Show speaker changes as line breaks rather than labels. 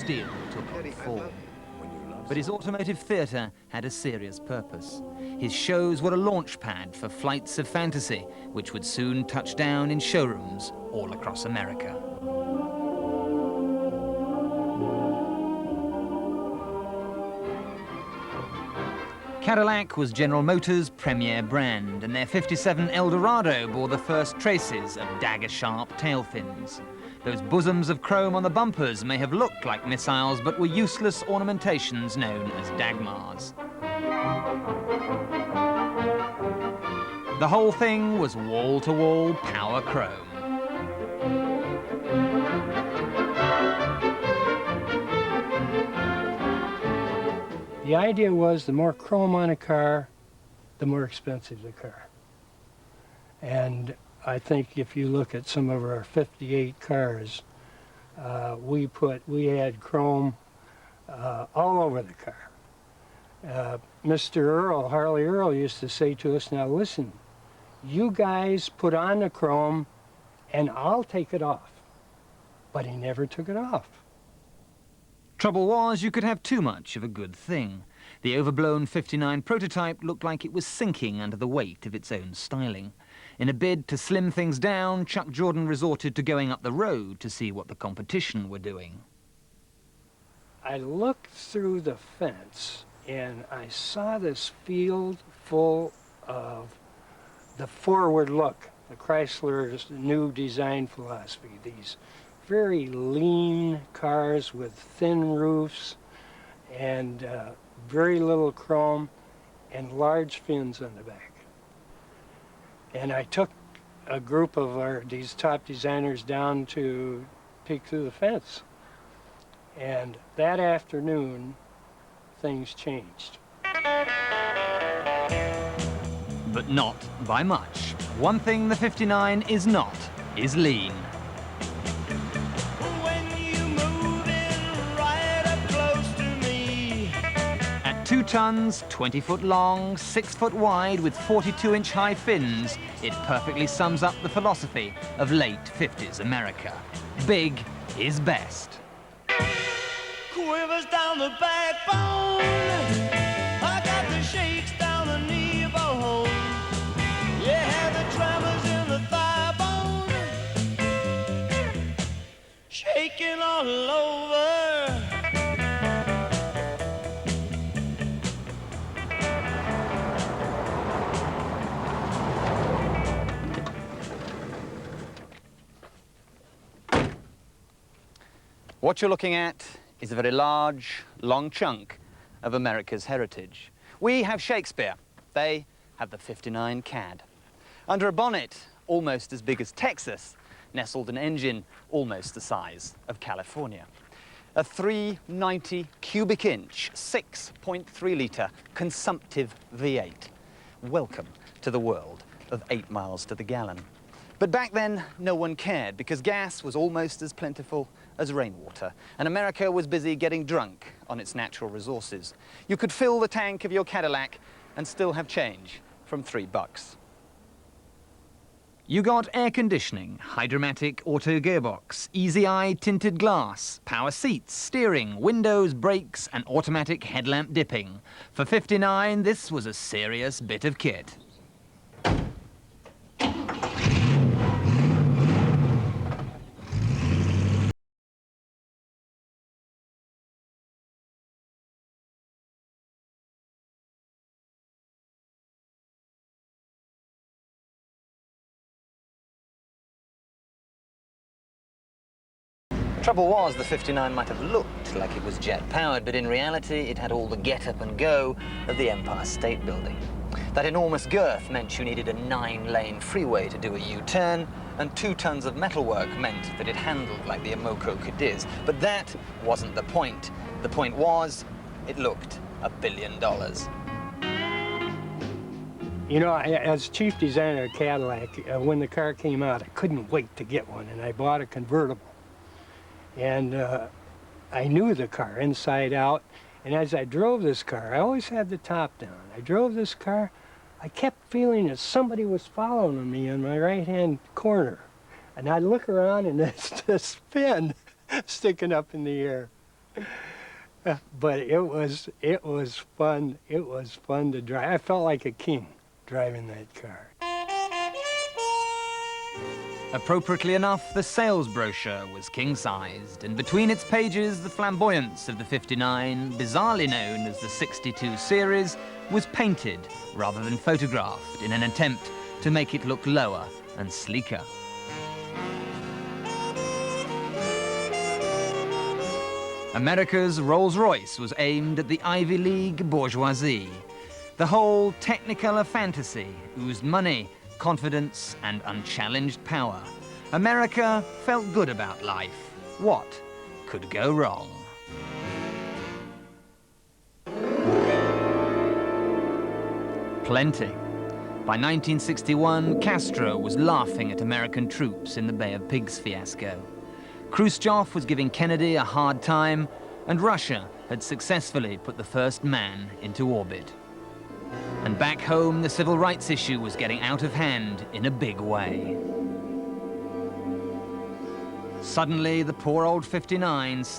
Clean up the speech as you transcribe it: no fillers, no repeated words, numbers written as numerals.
steel took on form. But his automotive theatre had a serious purpose. His shows were a launch pad for flights of fantasy, which would soon touch down in showrooms all across America. Cadillac was General Motors' premier brand, and their 57 Eldorado bore the first traces of dagger-sharp tail fins. Those bosoms of chrome on the bumpers may have looked like missiles, but were useless ornamentations known as dagmars. The whole thing was wall-to-wall power chrome.
The idea was the more chrome on a car, the more expensive the car. And I think if you look at some of our 58 cars, we had chrome all over the car. Mr. Earl, Harley Earl, used to say to us, now listen, you guys put on the chrome and I'll take it off. But he never took it off.
Trouble was, you could have too much of a good thing. The overblown 59 prototype looked like it was sinking under the weight of its own styling. In a bid to slim things down, Chuck Jordan resorted to going up the road to see what the competition were doing.
I looked through the fence and I saw this field full of the forward look, the Chrysler's new design philosophy, these very lean cars with thin roofs and very little chrome and large fins on the back. And I took a group of these top designers down to peek through the fence. And that afternoon, things changed.
But not by much. One thing the 59 is not, is lean. At 2 tons, 20 foot long, 6 foot wide with 42-inch high fins, it perfectly sums up the philosophy of late 50s America. Big is best.
Quivers down the backbone, I got the shakes down the knee bone, yeah, the tremors in the thigh bone, shaking all over.
What you're looking at is a very large, long chunk of America's heritage. We have Shakespeare. They have the 59 Cad. Under a bonnet almost as big as Texas, nestled an engine almost the size of California. A 390 cubic inch, 6.3 litre consumptive V8. Welcome to the world of 8 miles to the gallon. But back then, no one cared because gas was almost as plentiful as rainwater, and America was busy getting drunk on its natural resources. You could fill the tank of your Cadillac and still have change from $3. You got air conditioning, Hydromatic auto gearbox, easy-eye tinted glass, power seats, steering, windows, brakes, and automatic headlamp dipping. For 59, this was a serious bit of kit. Trouble was, the 59 might have looked like it was jet-powered, but in reality, it had all the get-up and go of the Empire State Building. That enormous girth meant you needed a 9-lane freeway to do a U-turn, and 2 tons of metalwork meant that it handled like the Amoco Cadiz. But that wasn't the point. The point was, it looked $1 billion.
You know, as chief designer of Cadillac, when the car came out, I couldn't wait to get one, and I bought a convertible. And I knew the car inside out, and as I drove this car, I always had the top down. I drove this car, I kept feeling that somebody was following me in my right-hand corner. And I'd look around and there's this fin sticking up in the air. But it was fun. It was fun to drive. I felt like a king driving that car.
Appropriately enough, the sales brochure was king-sized, and between its pages, the flamboyance of the 59, bizarrely known as the 62 series, was painted rather than photographed in an attempt to make it look lower and sleeker. America's Rolls-Royce was aimed at the Ivy League bourgeoisie. The whole Technicolor fantasy oozed money, confidence, and unchallenged power. America felt good about life. What could go wrong? Plenty. By 1961, Castro was laughing at American troops in the Bay of Pigs fiasco. Khrushchev was giving Kennedy a hard time, and Russia had successfully put the first man into orbit. And back home, the civil rights issue was getting out of hand in a big way. Suddenly, the poor old 59